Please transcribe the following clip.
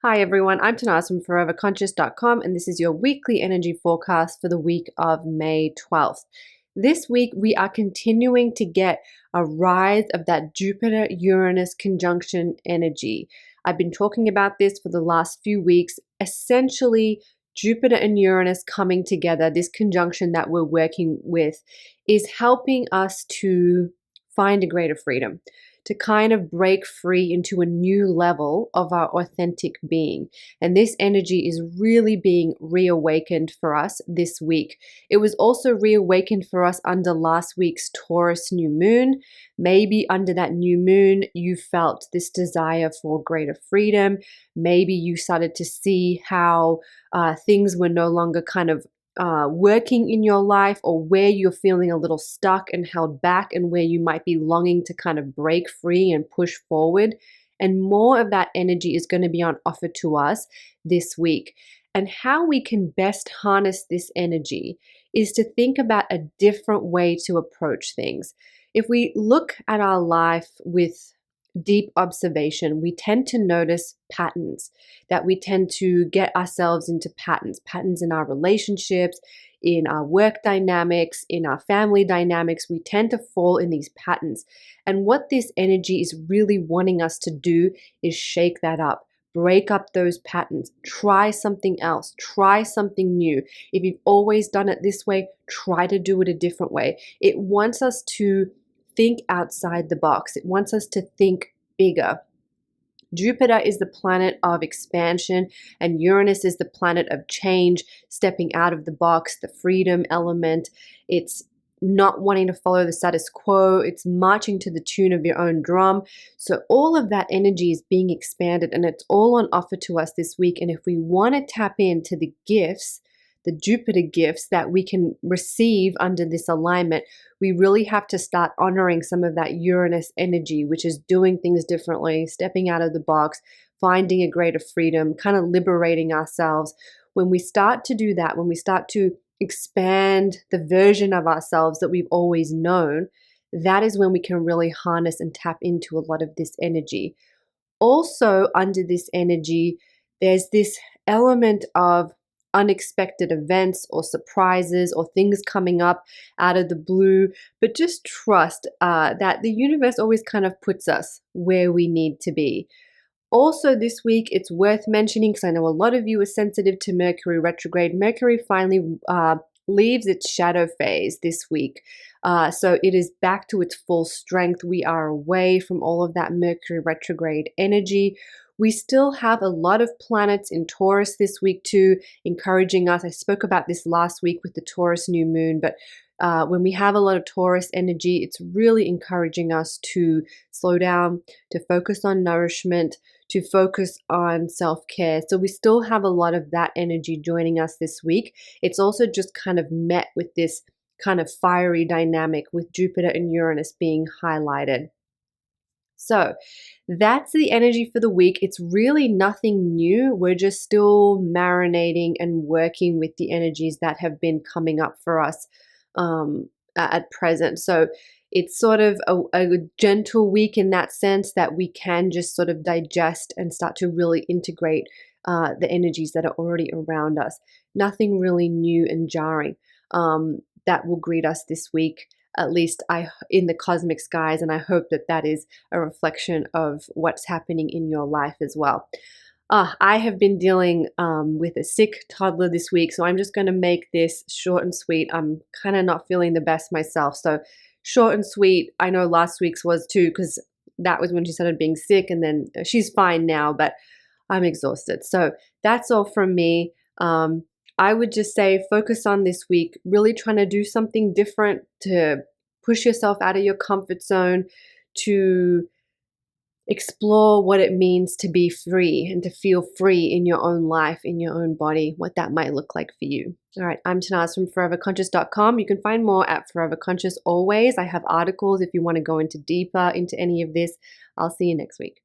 Hi everyone, I'm Tanaaz from foreverconscious.com and this is your weekly energy forecast for the week of May 12th. This week we are continuing to get a rise of that Jupiter-Uranus conjunction energy. I've been talking about this for the last few weeks. Essentially, Jupiter and Uranus coming together, this conjunction that we're working with, is helping us to find a greater freedom, to kind of break free into a new level of our authentic being. And this energy is really being reawakened for us this week. It was also reawakened for us under last week's Taurus new moon. Maybe under that new moon, you felt this desire for greater freedom. Maybe you started to see how things were no longer kind of working in your life, or where you're feeling a little stuck and held back, and where you might be longing to kind of break free and push forward. And more of that energy is going to be on offer to us this week. And how we can best harness this energy is to think about a different way to approach things. If we look at our life with deep observation, we tend to notice patterns, that we tend to get ourselves into patterns in our relationships, in our work dynamics, in our family dynamics. We tend to fall in these patterns. And what this energy is really wanting us to do is shake that up. Break up those patterns. Try something else. Try something new. If you've always done it this way, try to do it a different way. It wants us to think outside the box. It wants us to think bigger. Jupiter is the planet of expansion, and Uranus is the planet of change, stepping out of the box, the freedom element. It's not wanting to follow the status quo. It's marching to the tune of your own drum. So all of that energy is being expanded, and it's all on offer to us this week. And if we want to tap into the gifts, the Jupiter gifts that we can receive under this alignment, we really have to start honoring some of that Uranus energy, which is doing things differently, stepping out of the box, finding a greater freedom, kind of liberating ourselves. When we start to do that, when we start to expand the version of ourselves that we've always known, that is when we can really harness and tap into a lot of this energy. Also, under this energy, there's this element of unexpected events or surprises or things coming up out of the blue, but just trust that the universe always kind of puts us where we need to be. Also this week, it's worth mentioning, because I know a lot of you are sensitive to Mercury retrograde. Mercury finally leaves its shadow phase this week. So it is back to its full strength. We are away from all of that Mercury retrograde energy. We still have a lot of planets in Taurus this week too, encouraging us. I spoke about this last week with the Taurus new moon, but when we have a lot of Taurus energy, it's really encouraging us to slow down, to focus on nourishment, to focus on self-care. So we still have a lot of that energy joining us this week. It's also just kind of met with this kind of fiery dynamic with Jupiter and Uranus being highlighted. So that's the energy for the week. It's really nothing new. We're just still marinating and working with the energies that have been coming up for us at present. So it's sort of a gentle week in that sense, that we can just sort of digest and start to really integrate the energies that are already around us. Nothing really new and jarring that will greet us this week, at least in the cosmic skies, and I hope that that is a reflection of what's happening in your life as well. I have been dealing with a sick toddler this week, so I'm just going to make this short and sweet. I'm kind of not feeling the best myself, so short and sweet. I know last week's was too, because that was when she started being sick, and then she's fine now, but I'm exhausted. So that's all from me. I would just say focus on this week, really trying to do something different, to push yourself out of your comfort zone, to explore what it means to be free and to feel free in your own life, in your own body, what that might look like for you. All right, I'm Tanaaz from foreverconscious.com. You can find more at Forever Conscious always. I have articles if you want to go into deeper into any of this. I'll see you next week.